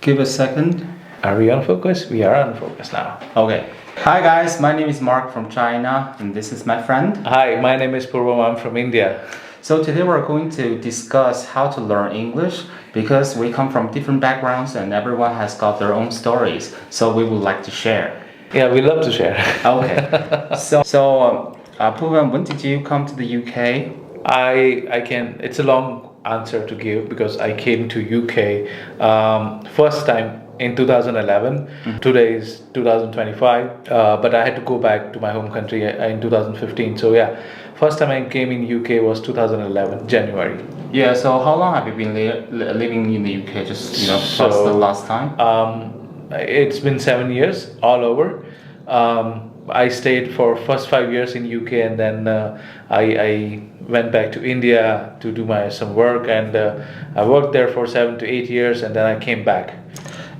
Give a second. Are we on focus? We are on focus now. Okay. Hi guys, my name is Mark from China, and this is my friend. Hi, my name is Purvam. I'm from India. So today we're going to discuss how to learn English because we come from different backgrounds and everyone has got their own stories. So we would like to share. Yeah, we love to share. Okay. So Purvam, when did you come to the UK? It's a long answer to give because I came to UK first time in 2011. Today is 2025, but I had to go back to my home country in 2015. So yeah, first time I came in UK was 2011 January. Yeah. So how long have you been living in the UK? Just what's the last time? It's been 7 years all over. I stayed for first 5 years in UK, and then I went back to India to do some work, and I worked there for 7 to 8 years, and then I came back.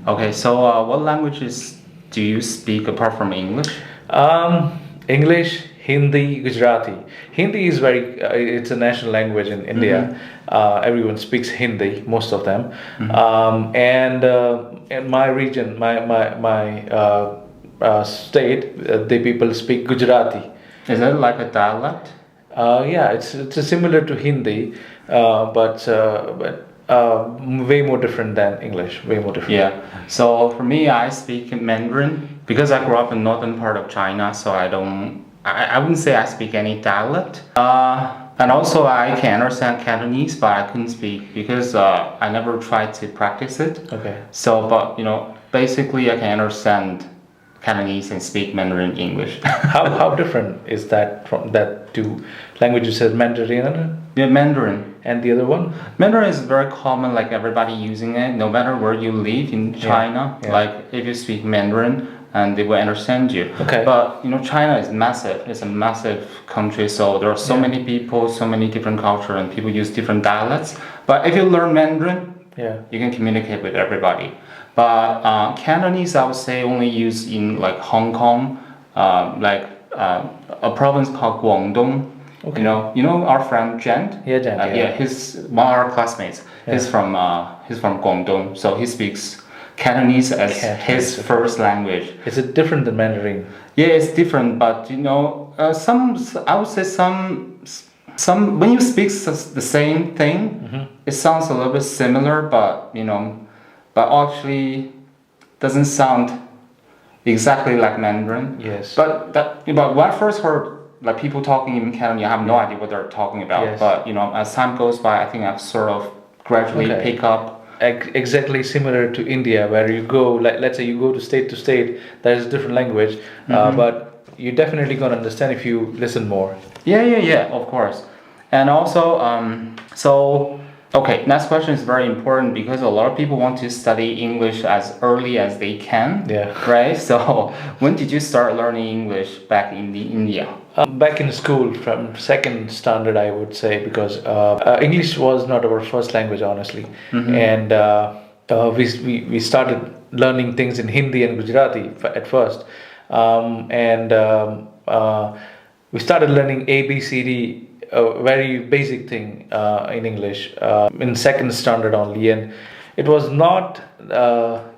Okay, so what languages do you speak apart from English? English, Hindi, Gujarati. Hindi is it's a national language in India. Everyone speaks Hindi, most of them. And in my region, my state, the people speak Gujarati. Is it like a dialect? Yeah, it's similar to Hindi, but way more different than English. Way more different. Yeah. So for me, I speak Mandarin because I grew up in northern part of China. So I wouldn't say I speak any dialect. And also I can understand Cantonese, but I couldn't speak because I never tried to practice it. Okay. So, but basically I can understand Cantonese and speak Mandarin English. How different is that from that two languages? Says Mandarin. Yeah, Mandarin. And the other one? Mandarin is very common, like everybody using it, no matter where you live in China. Yeah. Like if you speak Mandarin, and they will understand you. Okay. But China is massive. It's a massive country, so there are so many people, so many different cultures, and people use different dialects. But if you learn Mandarin, you can communicate with everybody. But Cantonese, I would say, only used in like Hong Kong, a province called Guangdong. Okay. You know our friend Gent. Yeah, Gent. He's one of our classmates. Yeah. He's from Guangdong, so he speaks Cantonese as his first language. Is it different than Mandarin? Yeah, it's different, but I would say some when you speak the same thing, it sounds a little bit similar, but actually doesn't sound exactly like Mandarin. Yes. But when I first heard like people talking in Cantonese, I have no idea what they're talking about. Yes. But as time goes by, I think I've sort of gradually pick up. Exactly similar to India, where you go, like let's say you go to state, there's a different language, but you're definitely gonna understand if you listen more. Yeah, of course. And also, next question is very important because a lot of people want to study English as early as they can. Yeah. Right? So when did you start learning English back in India? Back in school from second standard, I would say, because English was not our first language, honestly. And we started learning things in Hindi and Gujarati at first. We started learning ABCD, a very basic thing in English, in second standard only. And it was not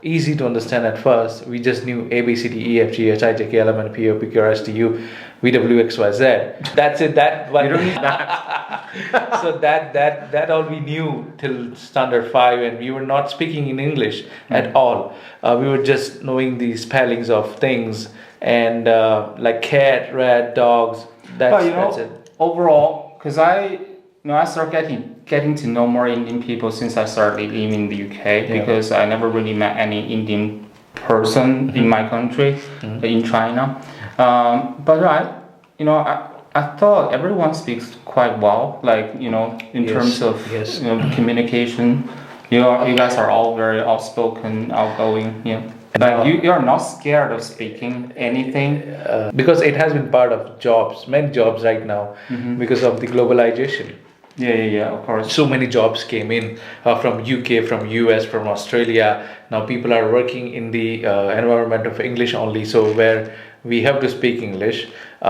easy to understand at first. We just knew A, B, C, D, E, F, G, H, I, J, K, L, M, N, P, O, P, Q, R, S, T, U, V, W, X, Y, Z. That's it. That one. You don't need that. So that all we knew till standard 5, and we were not speaking in English at all. We were just knowing the spellings of things and like cat, rat, dogs. That's it. Overall, because I started getting to know more Indian people since I started living in the UK because I never really met any Indian person in my country, in China. But I thought everyone speaks quite well, like in terms of communication. You guys are all very outspoken, outgoing. Yeah. But you are not scared of speaking anything? Because it has been part of many jobs right now, because of the globalization. Yeah, of course. So many jobs came in from UK, from US, from Australia. Now people are working in the environment of English only, so where we have to speak English.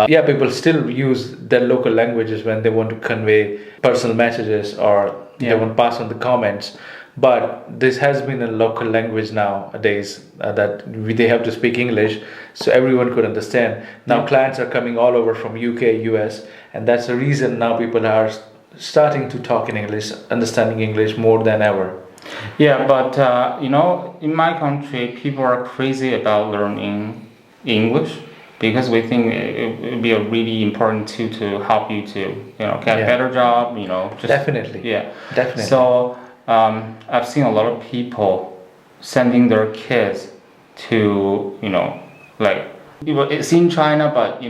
People still use their local languages when they want to convey personal messages or they want to pass on the comments. But this has been a local language nowadays that they have to speak English so everyone could understand. Now clients are coming all over from UK, US, and that's the reason now people are starting to talk in English, understanding English more than ever. Yeah, but in my country, people are crazy about learning English because we think it would be a really important tool to help you to get a better job. Just, Definitely. Yeah, definitely. So I've seen a lot of people sending their kids to it's in China, but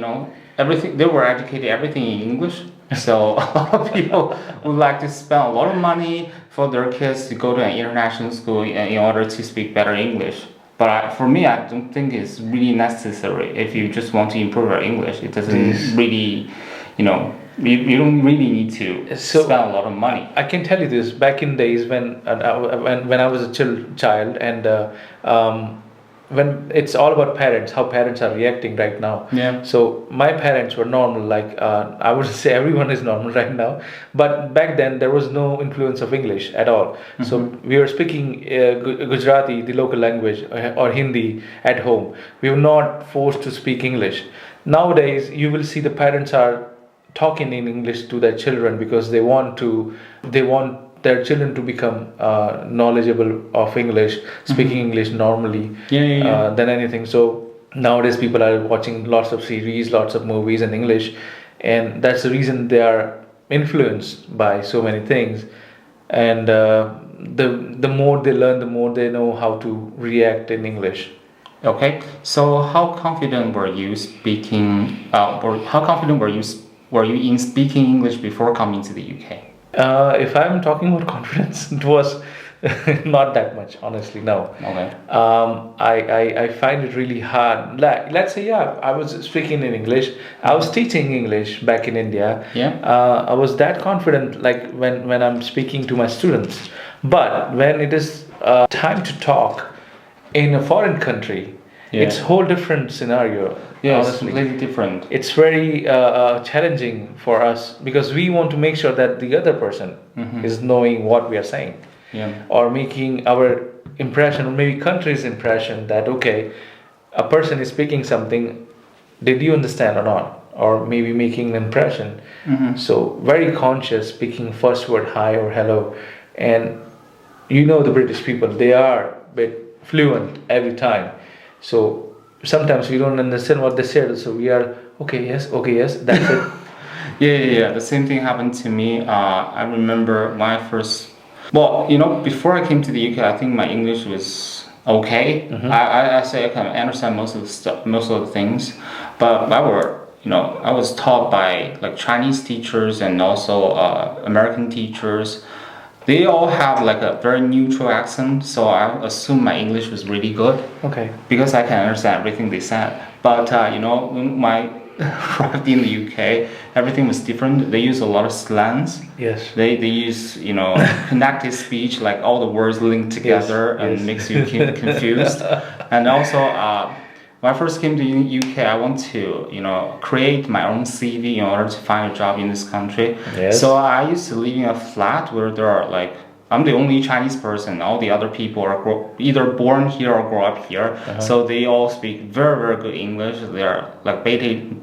everything they were educated everything in English. So a lot of people would like to spend a lot of money for their kids to go to an international school in order to speak better English. But for me, I don't think it's really necessary. If you just want to improve your English, it doesn't really, you don't really need to spend a lot of money. I can tell you this. Back in days when I was a child, and when it's all about parents, how parents are reacting right now. Yeah. So my parents were normal. Like I would say everyone is normal right now, but back then there was no influence of English at all. Mm-hmm. So we were speaking Gujarati, the local language, or Hindi at home. We were not forced to speak English. Nowadays, you will see the parents are talking in English to their children because they want their children to become knowledgeable of English, speaking English normally than anything. So nowadays people are watching lots of series, lots of movies in English, and that's the reason they are influenced by so many things. And the more they learn, the more they know how to react in English. Okay, so how confident were you speaking? How confident were you in speaking English before coming to the UK? If I'm talking about confidence, it was not that much, honestly. No. Okay. I find it really hard. Let's say, I was speaking in English. I was teaching English back in India. Yeah. I was that confident, like when I'm speaking to my students. But when it is time to talk in a foreign country, it's a whole different scenario. Yeah, honestly. it's completely different. It's very challenging for us because we want to make sure that the other person is knowing what we are saying, or making our impression, or maybe country's impression that okay, a person is speaking something. Did you understand or not? Or maybe making an impression. So very conscious, speaking first word hi or hello, and the British people, they are a bit fluent every time. So sometimes we don't understand what they said, so we are okay, yes, that's it. Yeah. The same thing happened to me. I remember when I first, before I came to the UK, I think my English was okay. I say I can understand most of the things, but I was taught by like Chinese teachers and also American teachers. They all have like a very neutral accent, so I assume my English was really good. Okay. Because I can understand everything they said. But when I arrived in the UK, everything was different. They use a lot of slangs. Yes. They use connected speech, like all the words linked together and makes you confused. And also, when I first came to UK, I want to create my own CV in order to find a job in this country. Yes. So I used to live in a flat where there are I'm the only Chinese person. All the other people are either born here or grow up here. So they all speak very, very good English. They are like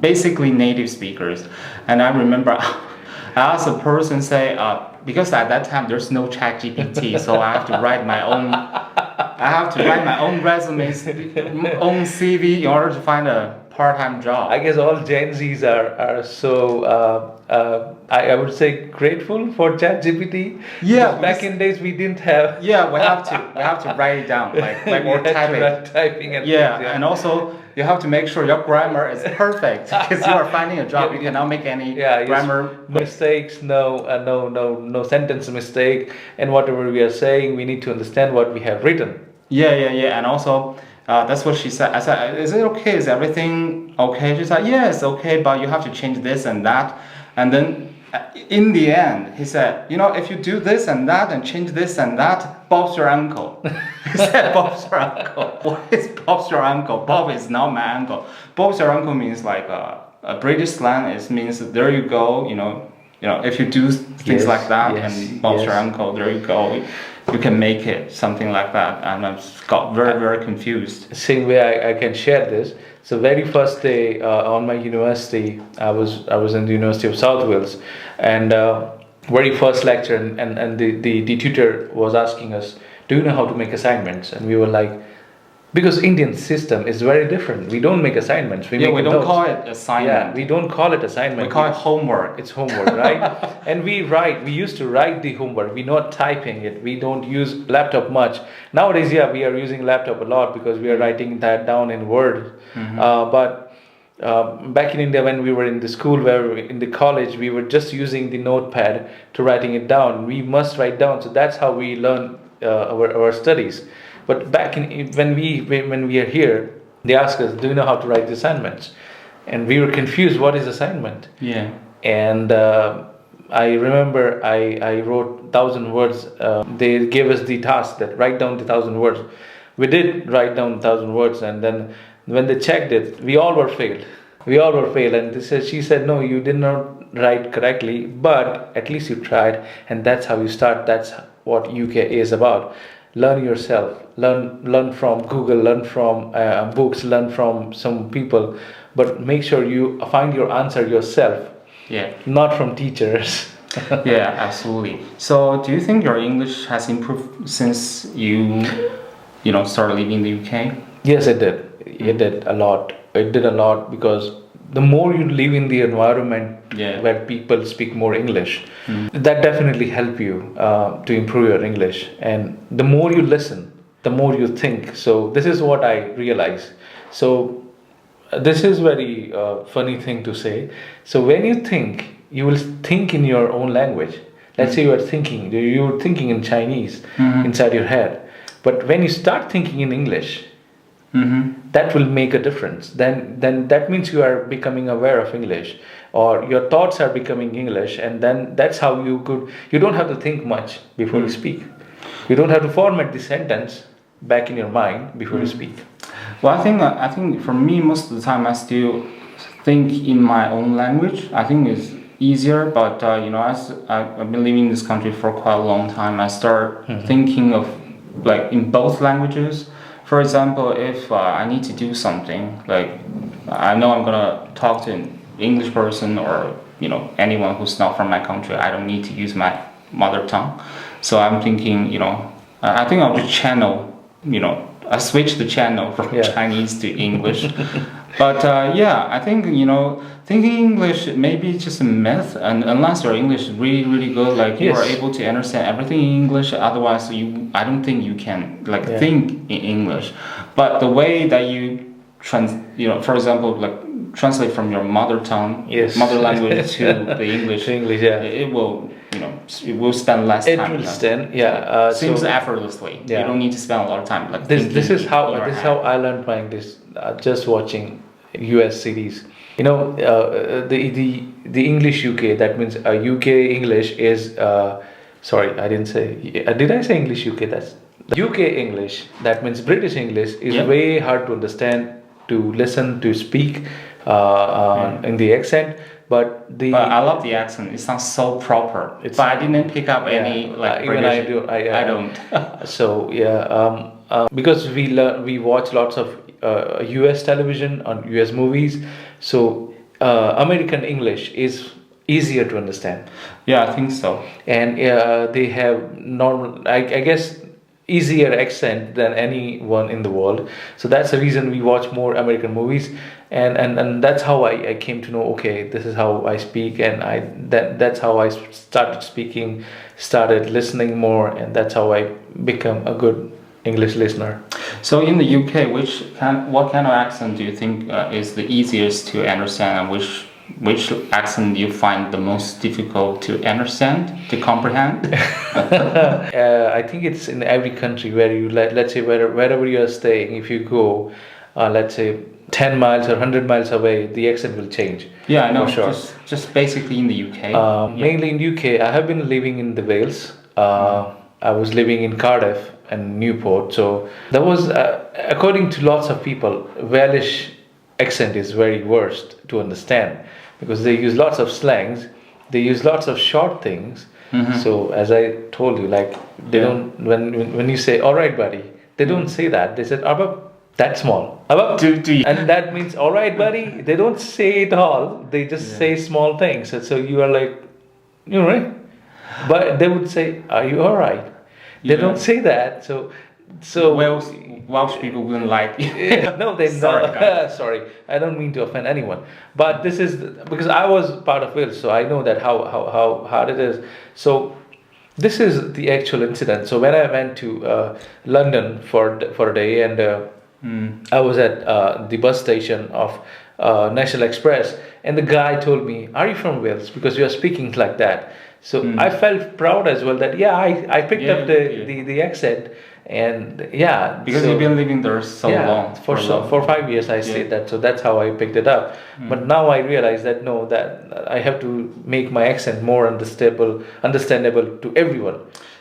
basically native speakers. And I remember I asked a person, because at that time there's no ChatGPT, so I have to write my own. I have to write my own resume, own CV in order to find a part-time job. I guess all Gen Zs are so I would say grateful for ChatGPT. Yeah, back in days we didn't have. Yeah, we have to write it down, like or type it. Typing and and also you have to make sure your grammar is perfect because you are finding a job. You cannot make any grammar mistakes. No sentence mistake, and whatever we are saying, we need to understand what we have written. Yeah, and also. That's what she said. I said, is it okay? Is everything okay? She said, yeah, it's okay, but you have to change this and that. And then in the end, he said, if you do this and that and change this and that, Bob's your uncle. He said, Bob's your uncle. What is Bob's your uncle? Bob is not my uncle. Bob's your uncle means like a British slang. It means there you go, if you do things like that and Bob's your uncle, there you go. you can make it, something like that. And I got very confused. Same way I can share this. So very first day on my university, I was in the University of South Wales, and very first lecture, and the tutor was asking us, do you know how to make assignments? And we were like, because Indian system is very different. We don't make assignments. We don't call it assignment. Yeah, we don't call it assignment. We call it homework. It's homework, right? And we used to write the homework. We're not typing it. We don't use laptop much. Nowadays, yeah, we are using laptop a lot because we are writing that down in Word. But back in India, when we were in the school, in the college, we were just using the notepad to writing it down. We must write down. So that's how we learn our studies. But back when we are here, they ask us, do you know how to write the assignments? And we were confused, what is assignment? Yeah. And I remember I wrote 1,000 words. They gave us the task that write down the 1,000 words. We did write down 1,000 words, and then when they checked it, we all were failed. And she said, no, you did not write correctly, but at least you tried, and that's how you start. That's what UK is about. Learn yourself, learn from Google, learn from books, learn from some people, but make sure you find your answer yourself. Yeah. Not from teachers. Yeah, absolutely. So, do you think your English has improved since you started living in the UK? Yes, it did. It did a lot. It did a lot because the more you live in the environment where people speak more English, that definitely help you to improve your English. And the more you listen, the more you think. So this is what I realize. So this is very funny thing to say. So when you think, you will think in your own language. Let's say you're thinking in Chinese inside your head. But when you start thinking in English, that will make a difference. Then that means you are becoming aware of English, or your thoughts are becoming English, and then that's how you don't have to think much before you speak. You don't have to format the sentence back in your mind before you speak. Well, I think for me, most of the time I still think in my own language. I think it's easier, but as I've been living in this country for quite a long time, I start thinking of like in both languages. For example, if I need to do something, like I know I'm gonna talk to an English person or anyone who's not from my country, I don't need to use my mother tongue. So I'm thinking, I think I'll just channel, I switch the channel from Chinese to English. But I think thinking English maybe it's just a myth, and unless your English is really really good, like you are able to understand everything in English. Otherwise, I don't think you can think in English. But the way that you for example, like translate from your mother tongue, mother language to the English, it will it will spend less time. It will stand, seems effortlessly. You don't need to spend a lot of time. Like this is how I learned my English, just watching US series. The English UK, that means UK English is sorry, I didn't say. Did I say English UK? That's the UK English. That means British English is way hard to understand, to listen, to speak in the accent. But I love the accent. It sounds so proper. But I didn't pick up any even British. I don't. So because we watch lots of US television on US movies, so American English is easier to understand. Yeah, I think so. And they have normal, I guess, easier accent than anyone in the world. So that's the reason we watch more American movies, and that's how I came to know, okay, this is how I speak, and that's how I started speaking, started listening more, and that's how I become a good English listener. So in the UK, what kind of accent do you think is the easiest to understand, and which accent do you find the most difficult to understand, to comprehend? I think it's in every country where you let's say wherever you are staying. If you go, let's say 10 miles or 100 miles away, the accent will change. Yeah, I know. For sure. Just basically in the UK. Mainly in UK. I have been living in the Wales. I was living in Cardiff and Newport. So that was, according to lots of people, Welsh accent is very worst to understand because they use lots of slangs, they use lots of short things, So as I told you, like they don't when you say all right, buddy, they don't say that. They said abab that small. Abab, and that means all right, buddy. They don't say it all. They just say small things. So you are like, you know, right? But they would say, are you all right? They don't say that. So Welsh people wouldn't like you. No, they Sorry, guys. sorry. I don't mean to offend anyone, but this is because I was part of Wales, so I know that how hard it is. So this is the actual incident. So when I went to London for a day, and I was at the bus station of National Express, and the guy told me, "Are you from Wales? Because you are speaking like that." So I felt proud as well that I picked up the accent. And because you've been living there so long. For 5 years I stayed that, so that's how I picked it up. But now I realize that that I have to make my accent more understandable to everyone.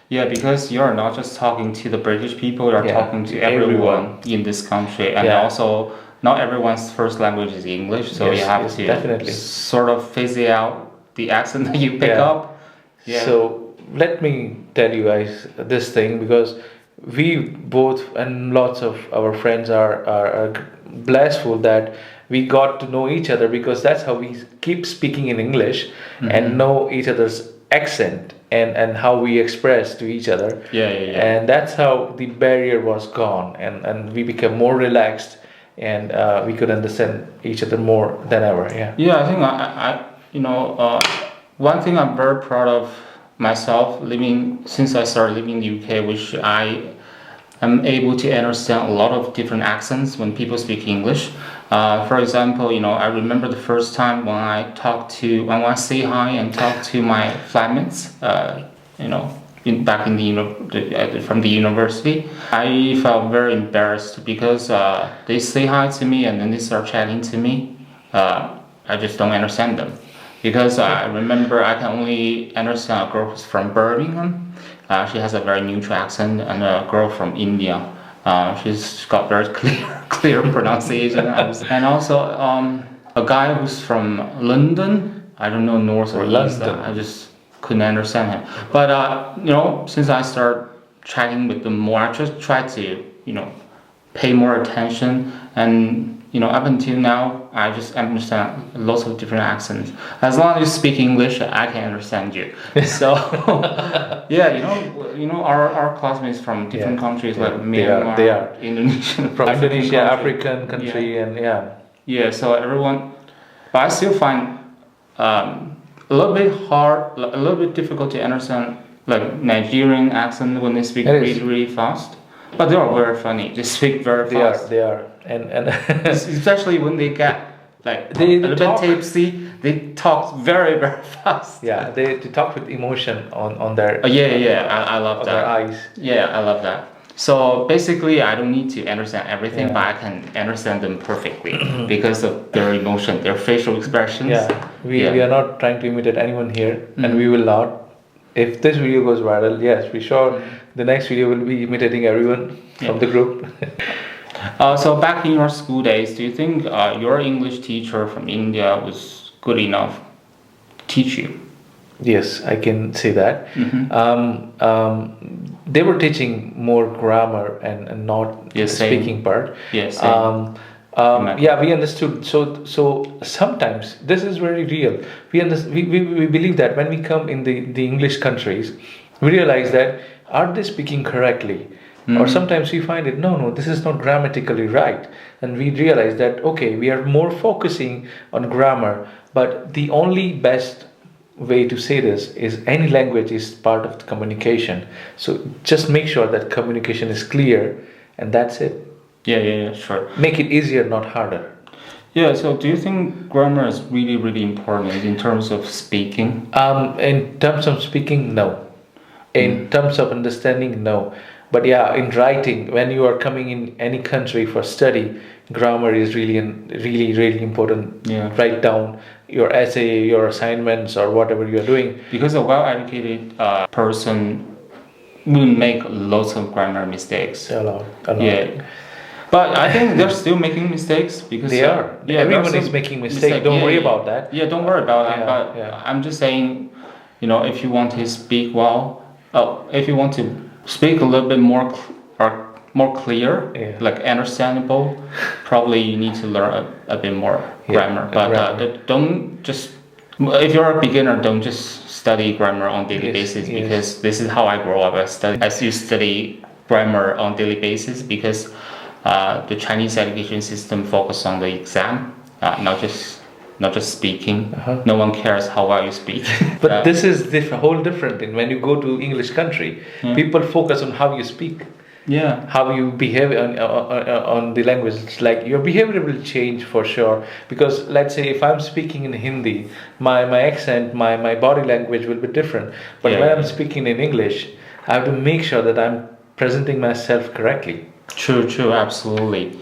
Yeah, because you're not just talking to the British people, you're talking to everyone in this country, and also not everyone's first language is English, so you have to definitely sort of phase out the accent that you pick up. So let me tell you guys this thing, because we both and lots of our friends are blissful that we got to know each other, because that's how we keep speaking in English and know each other's accent and how we express to each other. And that's how the barrier was gone, and we became more relaxed, and we could understand each other more than ever. I think I one thing I'm very proud of myself since I started living in the UK, which I am able to understand a lot of different accents when people speak English. For example, I remember the first time when I say hi and talk to my flatmates, from the university, I felt very embarrassed because they say hi to me and then they start chatting to me. I just don't understand them. Because I remember I can only understand a girl who's from Birmingham. She has a very neutral accent, and a girl from India. She's got very clear pronunciation. And also a guy who's from London. I don't know north or east. I just couldn't understand him. But since I started chatting with them more, I just try to pay more attention, and up until now, I just understand lots of different accents. As long as you speak English, I can understand you. So, our classmates from different countries like Myanmar, they are Indonesia, from Indonesia, African country, and so everyone. But I still find a little bit hard, a little bit difficult to understand, like Nigerian accent when they speak really fast. But they are very funny. They speak very fast. They are. And especially when they get a little bit tipsy, they talk very, very fast. Yeah, they talk with emotion on their I love that. Their eyes. Yeah, I love that. So basically, I don't need to understand everything, but I can understand them perfectly because of their emotion, their facial expressions. We are not trying to imitate anyone here, and we will not. If this video goes viral, yes, we sure the next video will be imitating everyone from the group. So back in your school days, do you think your English teacher from India was good enough to teach you? Yes, I can say that. They were teaching more grammar and not the speaking part. Yes. We understood. So sometimes this is very real. We believe that when we come in the English countries, we realize that are they speaking correctly? Or sometimes we find it, no, this is not grammatically right. And we realize that, okay, we are more focusing on grammar, but the only best way to say this is any language is part of the communication. So just make sure that communication is clear, and that's it. Yeah, sure. Make it easier, not harder. Yeah, so do you think grammar is really, really important in terms of speaking? In terms of speaking, no. In terms of understanding, no. But in writing, when you are coming in any country for study, grammar is really important. Write down your essay, your assignments, or whatever you are doing. Because a well-educated person will make lots of grammar mistakes. A lot. Yeah. But I think they're still making mistakes because they are. Everyone is making mistakes. Don't worry about that. Yeah, don't worry about that. But I'm just saying, if you want to speak well, if you want to speak a little bit more or more clear, like understandable, probably you need to learn a bit more grammar. But don't just, if you're a beginner, don't just study grammar on daily basis, because this is how I grow up. I study grammar on daily basis because the Chinese education system focus on the exam, not just speaking. No one cares how well you speak. But this is the whole different thing. When you go to English country, people focus on how you speak. How you behave on the language. It's like your behavior will change for sure, because let's say if I'm speaking in Hindi, my accent, my body language will be different. But when I'm speaking in English, I have to make sure that I'm presenting myself correctly. True, absolutely.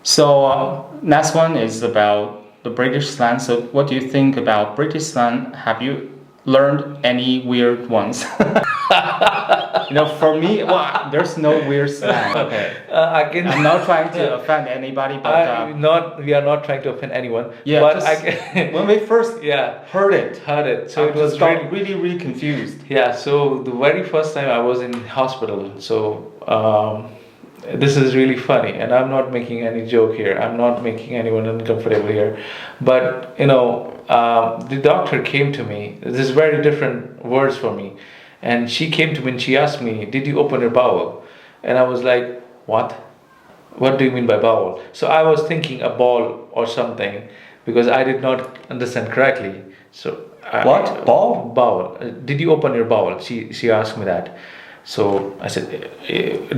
So next one is about the British slang. So what do you think about British slang? Have you learned any weird ones? For me, there's no weird slang. Okay. I'm not trying to offend anybody, but we are not trying to offend anyone. But when we first heard it, so it was really, really confused. So the very first time I was in hospital, so this is really funny, and I'm not making any joke here. I'm not making anyone uncomfortable here, but the doctor came to me. This is very different words for me. And she came to me and she asked me, "Did you open your bowel?" And I was like, "What? What do you mean by bowel?" So I was thinking a ball or something, because I did not understand correctly. So what? Ball? Bowel. Did you open your bowel? She asked me that. So I said,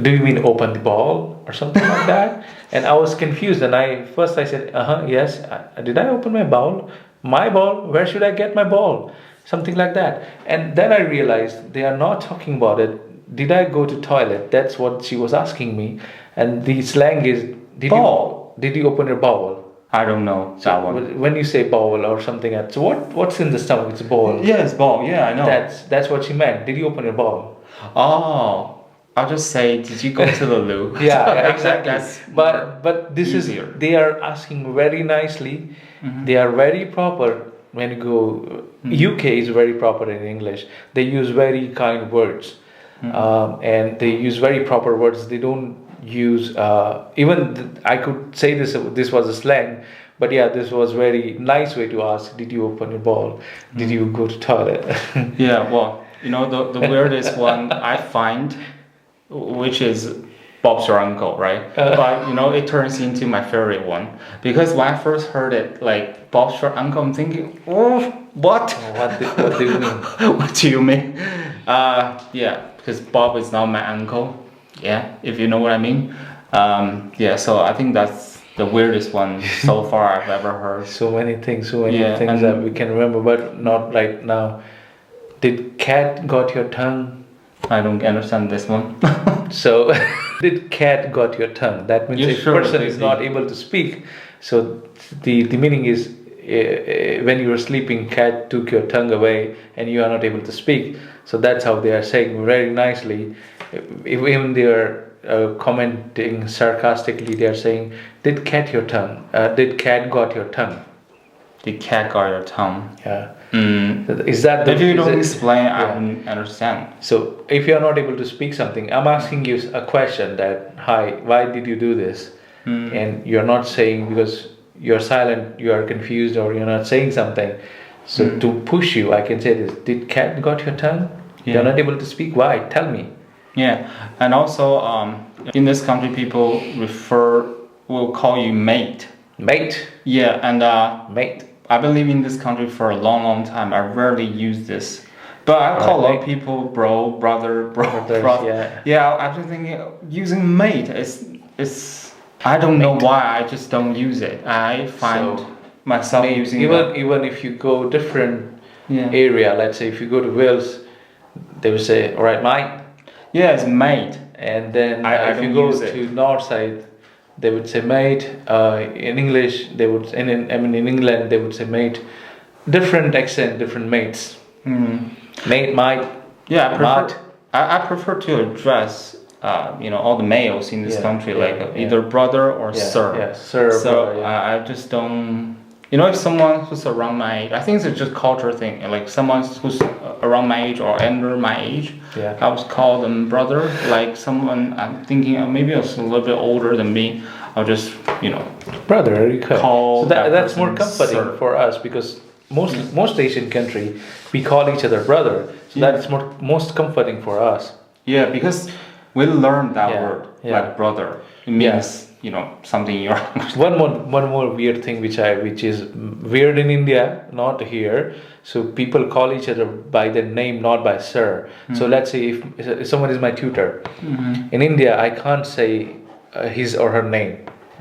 "Do you mean open the ball or something like that?" And I was confused. And I said, yes. Did I open my bowel? My ball? Where should I get my ball? Something like that. And then I realized they are not talking about it. Did I go to toilet? That's what she was asking me. And the slang is, did you open your bowel? I don't know that one. When you say bowel or something else, so what's in the stomach? It's a bowel. Yeah, it's bowel. Yeah, I know. That's what she meant. Did you open your bowel? Oh, I'll just say, did you go to the loo? Exactly. But this easier. They are asking very nicely. They are very proper. When you go, UK is very proper in English. They use very kind words, and they use very proper words. They don't use I could say this was a slang, but this was very nice way to ask. Did you open your bowel? Did you go to toilet? The weirdest one I find, which is Bob's your uncle, right? But it turns into my favorite one, because when I first heard it, like Bob's your uncle, I'm thinking, what? What do you mean? What do you mean? Because Bob is not my uncle. If you know what I mean. So I think that's the weirdest one so far I've ever heard. So many things that we can remember, but not right now. Did cat got your tongue? I don't understand this one. So, did cat got your tongue? That means if person is not able to speak. So the meaning is when you are sleeping, cat took your tongue away and you are not able to speak. So that's how they are saying very nicely. Even they are commenting sarcastically, they are saying, "Did cat your tongue? Did cat got your tongue?" Did cat got your tongue? Is that if you don't explain, I don't understand. So if you are not able to speak something, I'm asking you a question that, "Hi, why did you do this?" And you're not saying, because you're silent, you are confused, or you're not saying something. So to push you, I can say this: "Did cat got your tongue? You're not able to speak. Why? Tell me." And also in this country, people will call you mate. Mate. And mate. I've been living in this country for a long time. I rarely use this, but I call a lot of people bro, brother. I've been thinking using mate is I don't know why, I just don't use it. I find myself using even if you go different area. Let's say if you go to Wales, they will say, "All right, mate." It's mate. And then if you go to north side, they would say mate. In English, they would. In England, they would say mate. Different accent, different mates. Mate, mate. I prefer to address all the males in this country, either brother or sir. Sir. So I just don't if someone who's around my age, I think it's just culture thing. Like someone who's around my age or under my age, I would call them brother. Like someone I'm thinking maybe it's a little bit older than me, I'll just brother. call So that's more person comforting sir. for us because most Asian country we call each other brother. So that's most comforting for us. Yeah, because we learned that word Yeah. like brother. It means something in your language. One more weird thing which is weird in India, not here. So people call each other by their name, not by sir. So let's say if someone is my tutor, in India I can't say his or her name.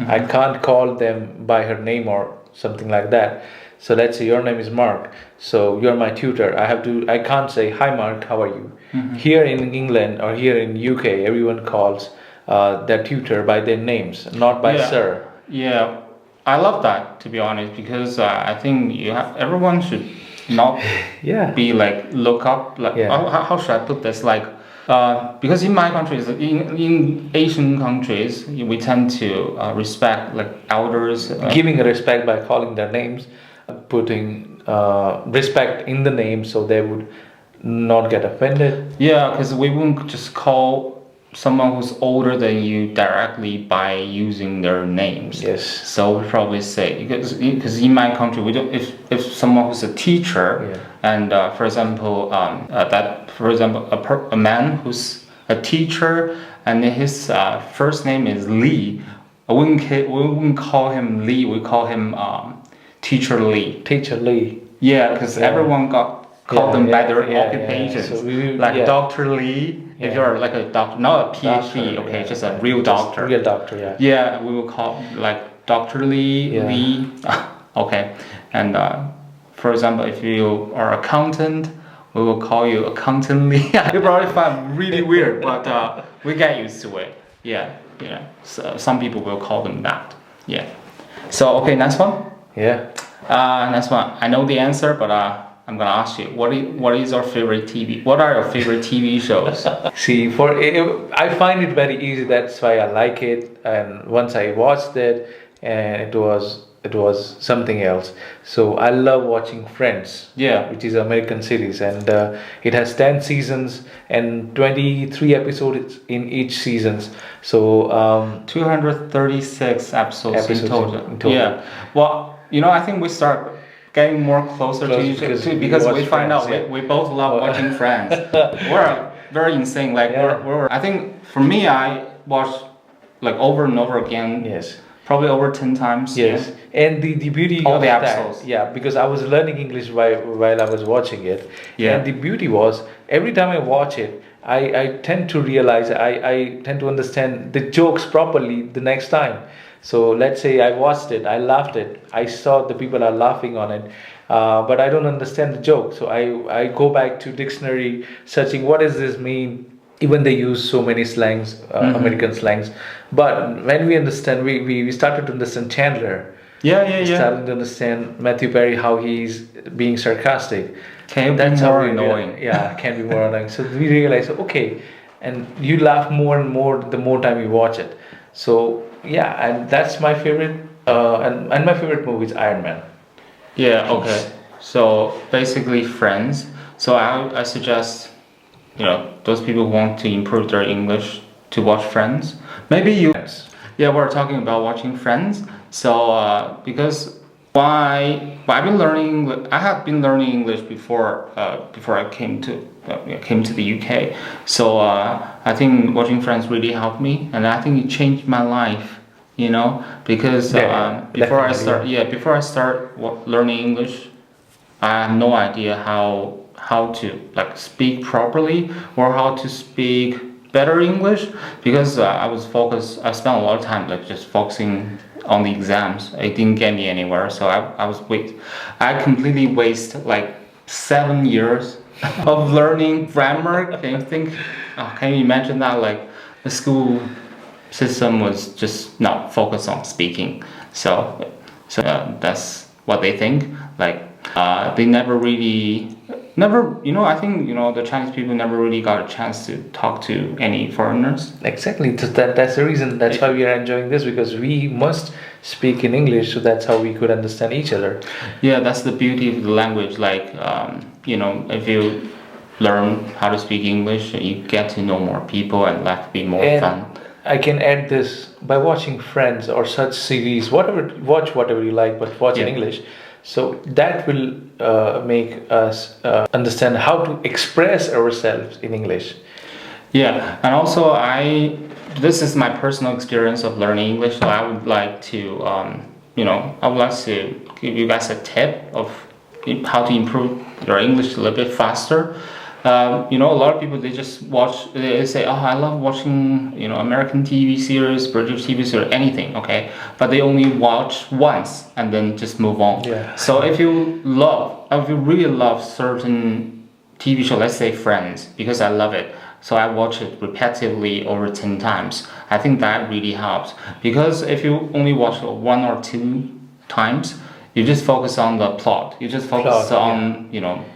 I can't call them by her name or something like that. So let's say your name is Mark. So you're my tutor. I can't say hi Mark, how are you? Here in England or here in UK, everyone calls their tutor by their names, not by sir. Yeah, I love that, to be honest, because I think everyone should not be like look up like how should I put this like because in my countries, in Asian countries, we tend to respect like elders, Giving a respect by calling their names, putting respect in the name so they would not get offended. Yeah, because we won't just call someone who's older than you directly by using their names. Yes. So we probably say because in my country we don't if someone who's a teacher and for example a man who's a teacher and his first name is Lee, we wouldn't call him Lee. We call him Teacher Lee. Teacher Lee. Yeah, because everyone called them by their occupations. So Dr. Lee. If you're like a doctor, not a PhD, just a real doctor. Real doctor, Yeah, we will call like Dr. Lee, Lee. Okay. And for example, if you are accountant, we will call you Accountant Lee. You probably find really weird, but we get used to it. Yeah. So some people will call them that. Yeah. So okay, next one. Yeah. Next one. I know the answer, but I'm gonna ask you, what is your favorite TV? What are your favorite TV shows? See, I find it very easy. That's why I like it. And once I watched it, and it was something else. So I love watching Friends. Yeah. Which is an American series, and it has 10 seasons and 23 episodes in each seasons. So 236 episodes in total. Yeah. Well, I think we start getting more closer to each other too, because we find out we both love watching Friends. We're very insane. Like we're I think for me I watched like over and over again. Yes. Probably over 10 times. Yes. And the beauty all of the that, episodes. because I was learning English while I was watching it. Yeah. And the beauty was every time I watch it, I tend to realize I tend to understand the jokes properly the next time. So let's say I watched it, I laughed it, I saw the people are laughing on it, but I don't understand the joke. So I go back to dictionary searching what does this mean. Even they use so many slangs, American slangs. But when we understand, we started to understand Chandler. Yeah. Starting to understand Matthew Perry, how he's being sarcastic. Can be more annoying. Can be more annoying. So we realize, okay, and you laugh more and more the more time you watch it. So and that's my favorite. And my favorite movie is Iron Man. Yeah. Okay. So basically, Friends. So I suggest, those people who want to improve their English to watch Friends. Maybe you. Yeah, we're talking about watching Friends. So because I have been learning English before I came to the UK. So I think watching Friends really helped me, and I think it changed my life. Because before I start learning English, I have no idea how to like speak properly or how to speak better English, because I spent a lot of time like just focusing on the exams. It didn't get me anywhere, so I completely wasted like 7 years of learning grammar. Can you imagine that? Like the school system was just not focused on speaking, so that's what they think. Like they never really Never, I think, the Chinese people never really got a chance to talk to any foreigners. Exactly. That's the reason. That's why we are enjoying this, because we must speak in English, so that's how we could understand each other. Yeah, that's the beauty of the language. Like, if you learn how to speak English, you get to know more people and life be more fun. I can add this by watching Friends or such series, watch whatever you like, but watch in English. So that will make us understand how to express ourselves in English. Yeah, and also this is my personal experience of learning English. So I would like to, give you guys a tip of how to improve your English a little bit faster. A lot of people, they just watch, they say, oh, I love watching, American TV series, British TV series, anything, okay? But they only watch once and then just move on. Yeah. So if you really love certain TV show, let's say Friends, because I love it, so I watch it repetitively over 10 times. I think that really helps. Because if you only watch 1 or 2 times, you just focus on the plot. You just focus on,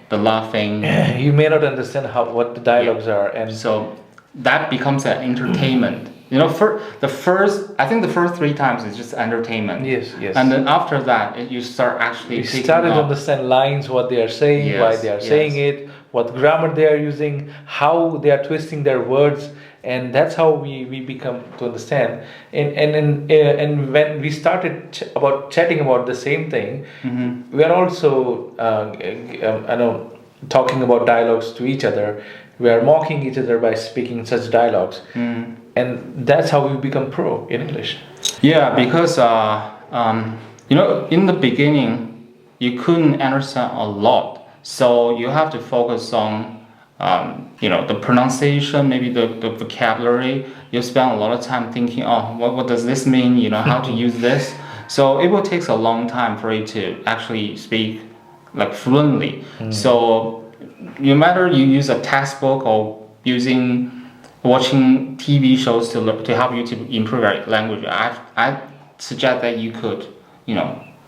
the laughing. You may not understand what the dialogues are, and so that becomes an entertainment. For the first 3 times is just entertainment. Yes. And then after that, you start actually. You started to understand lines, what they are saying, why they are saying it, what grammar they are using, how they are twisting their words, and that's how we become to understand. And when we started chatting about the same thing, we are also talking about dialogues to each other. We are mocking each other by speaking such dialogues, and that's how we become pro in English. Yeah, because in the beginning, you couldn't understand a lot, so you have to focus on the pronunciation, maybe the vocabulary. You spend a lot of time thinking, oh, what does this mean? How to use this. So it will take a long time for you to actually speak like fluently. So no matter you use a textbook or watching TV shows to help you to improve your language, I suggest that you could,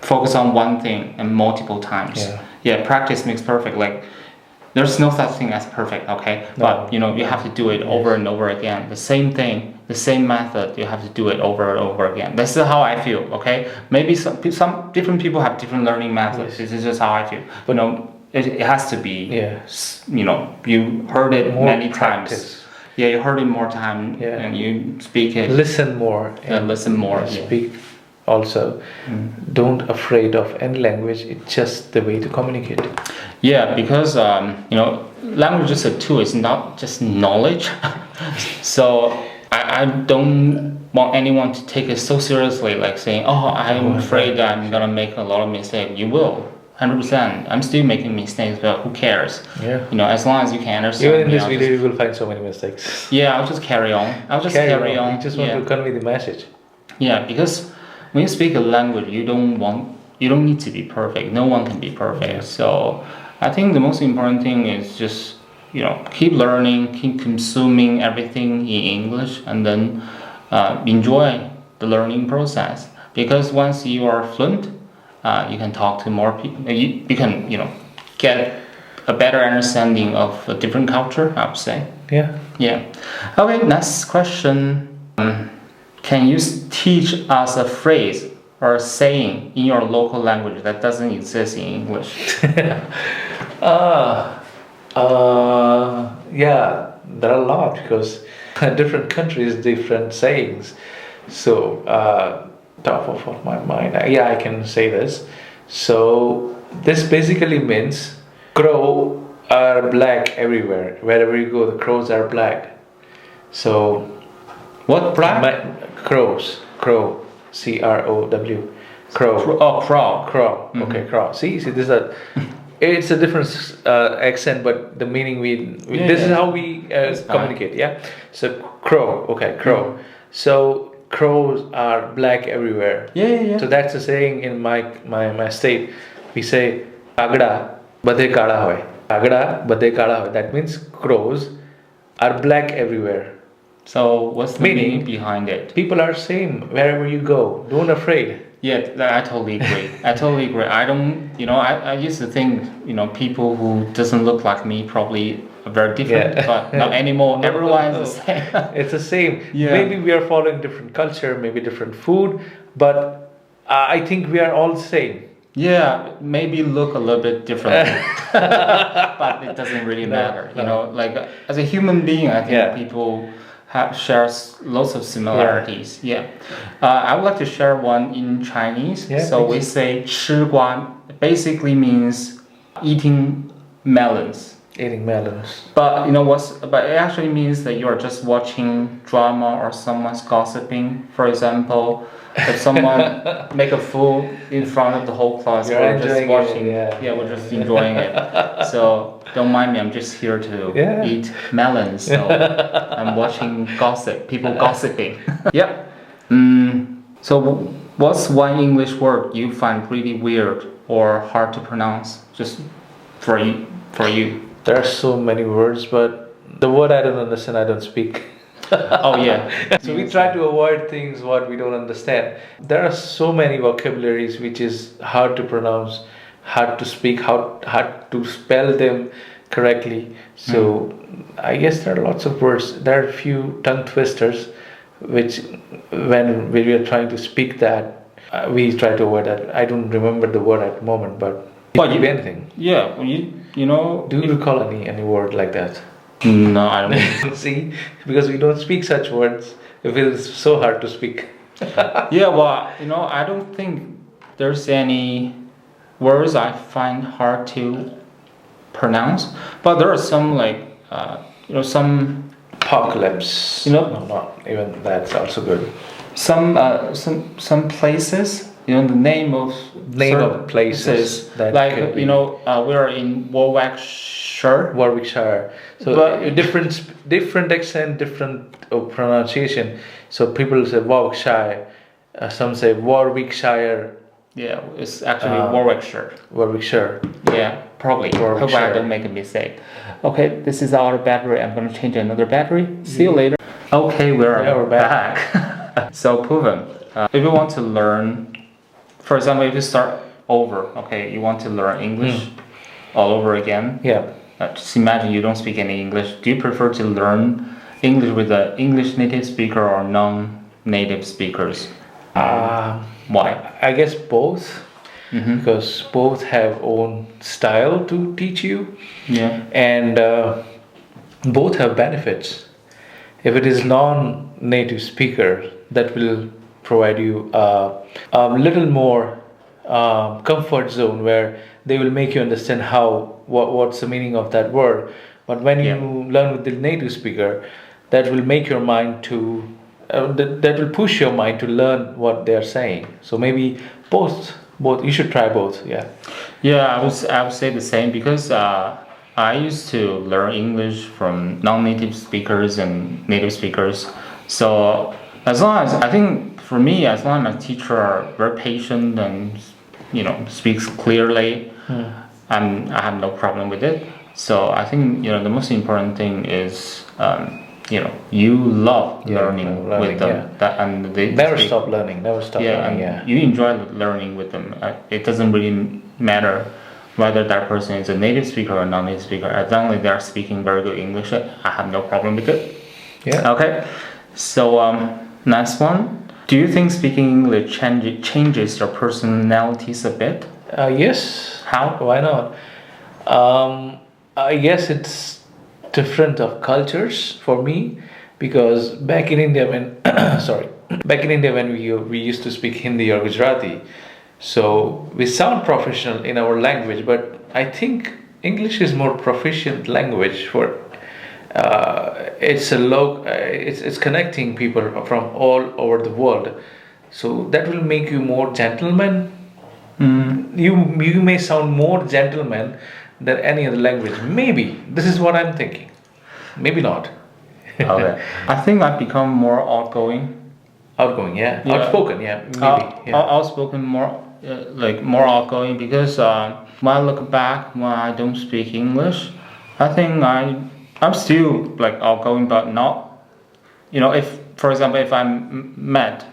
focus on one thing and multiple times. Yeah, practice makes perfect. Like, there's no such thing as perfect, okay? But you have to do it over and over again. The same thing, the same method, you have to do it over and over again. This is how I feel, okay? Maybe some different people have different learning methods. This is just how I feel. But it has to be, you heard it many times. Yeah, you heard it more time and you speak it. Listen more. Listen more. Speak also. Don't afraid of any language. It's just the way to communicate. Yeah, because language is a tool. It's not just knowledge. So I don't want anyone to take it so seriously, like saying, "Oh, I'm afraid that I'm gonna make a lot of mistakes." You will, 100%. I'm still making mistakes, but who cares? Yeah. As long as you can understand. Even in this video, you will find so many mistakes. Yeah, I'll just carry on. Carry on. You just want to convey the message. Yeah, because when you speak a language, you don't need to be perfect. No one can be perfect. Yeah. So I think the most important thing is just keep learning, keep consuming everything in English, and then enjoy the learning process. Because once you are fluent, you can talk to more people. You can get a better understanding of a different culture, I would say. Yeah. Okay, next question. Can you teach us a phrase or a saying in your local language that doesn't exist in English? Yeah, there are a lot, because different countries, different sayings. So, top of my mind, I can say this. So, this basically means crows are black everywhere. Wherever you go, the crows are black. So, what black? Crow, CROW. Crow. Crow. Okay, crow. See, this is it's a different accent, but the meaning this is how we communicate. Yeah. So crow. Okay, crow. So crows are black everywhere. Yeah. So that's a saying in my state. We say agda badhe kala hoy. Agda badhe kala hoy. That means crows are black everywhere. So what's the meaning behind it? People are same wherever you go. Don't afraid. Yeah, I totally agree. I totally agree. I don't, I used to think, people who doesn't look like me probably are very different, but not anymore. No, Everyone no, is the same. It's the same. Yeah. Maybe we are following different culture, maybe different food, but I think we are all the same. Yeah, maybe look a little bit differently, but it doesn't really matter. Like as a human being, I think people share lots of similarities. Yeah. I would like to share one in Chinese. Yeah, so we say 吃瓜 basically means eating melons. Eating melons. But but it actually means that you are just watching drama or someone's gossiping. For example, if someone make a fool in front of the whole class, we're just watching. We're just enjoying it. So don't mind me. I'm just here to eat melons. So I'm watching people gossiping. Yeah. So what's one English word you find really weird or hard to pronounce? Just for you. There are so many words, but the word I don't understand, I don't speak. Oh yeah. So we try to avoid things what we don't understand. There are so many vocabularies which is hard to pronounce, hard to speak, hard to spell them correctly. So I guess there are lots of words. There are a few tongue twisters, which when we are trying to speak that, we try to avoid that. I don't remember the word at the moment, but it could be anything. Yeah, Do you recall any word like that? No, I don't. See, because we don't speak such words, it feels so hard to speak. Yeah, well, I don't think there's any words I find hard to pronounce, but there are some some Apocalypse. No, not even that's also good. Some places. The name of places that like we are in Warwickshire. So but, different accent, different pronunciation. So people say Warwickshire, some say Warwickshire. Yeah, it's actually Warwickshire. Warwickshire. Yeah, probably. Hope I don't make a mistake. Okay, this is our battery. I'm going to change another battery. See you later. Okay, we're back. So Puvan, if you want to learn. For example, if you start over, you want to learn English all over again. Yeah. Just imagine you don't speak any English. Do you prefer to learn English with an English native speaker or non-native speakers? Why? I guess both, because both have own style to teach you. Yeah. And both have benefits. If it is non-native speaker, that will provide you a little more comfort zone where they will make you understand what's the meaning of that word. But when you learn with the native speaker, that will make your mind to that will push your mind to learn what they are saying. So maybe both you should try both. I would say the same, because I used to learn English from non-native speakers and native speakers. So as long as for me, as long as my teacher are very patient and speaks clearly, I have no problem with it. So I think the most important thing is you love learning with them. And they never stop learning. You enjoy learning with them. It doesn't really matter whether that person is a native speaker or non-native speaker. As long as they are speaking very good English, I have no problem with it. Yeah. Okay. So next one. Do you think speaking English changes your personalities a bit? Yes. How? Why not? I guess it's different of cultures for me, because back in India when we used to speak Hindi or Gujarati, so we sound professional in our language, but I think English is more proficient language for. It's connecting people from all over the world, so that will make you more gentleman. You may sound more gentleman than any other language. Maybe this is what I'm thinking. Maybe not. Okay. I think I've become more outgoing. Outspoken, maybe. Outspoken, more more outgoing, because when I look back, when I don't speak English, I think I'm still outgoing, but not, if, for example, if I'm mad,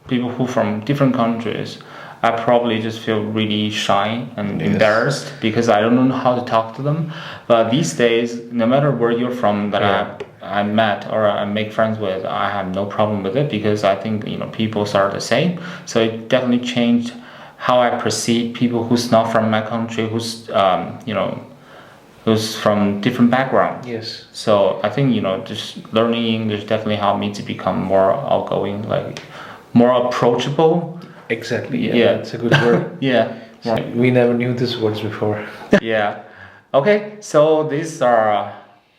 people who from different countries, I probably just feel really shy and embarrassed because I don't know how to talk to them. But these days, no matter where you're from that I met or I make friends with, I have no problem with it because I think people are the same. So it definitely changed how I perceive people who's not from my country, who's who's from different background. Yes. So I think just learning English definitely helped me to become more outgoing, like more approachable. Exactly. Yeah. That's a good word. Yeah. We never knew these words before. Yeah. Okay. So these are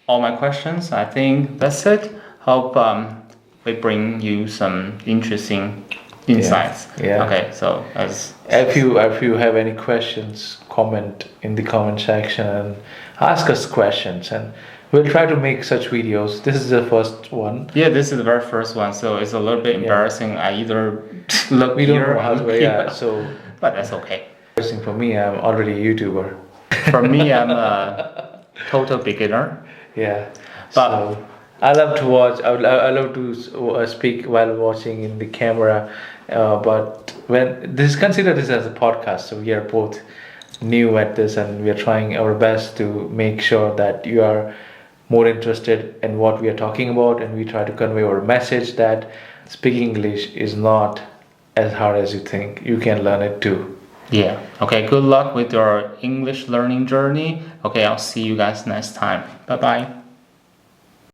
all my questions. I think that's it. Hope we bring you some interesting insights. Yeah. Okay. So as if you have any questions, comment in the comment section and ask us questions, and we'll try to make such videos. This is the first one. Yeah, this is the very first one, so it's a little bit embarrassing. I either look we don't know how to. So, but that's okay. Embarrassing for me. I'm already a YouTuber. For me, I'm a total beginner. Yeah. But so I love to watch. I love to speak while watching in the camera. But when consider this as a podcast, so we are both new at this, and we are trying our best to make sure that you are more interested in what we are talking about, and we try to convey our message that speaking English is not as hard as you think. You can learn it too. Yeah. Okay. Good luck with your English learning journey. Okay. I'll see you guys next time. Bye bye.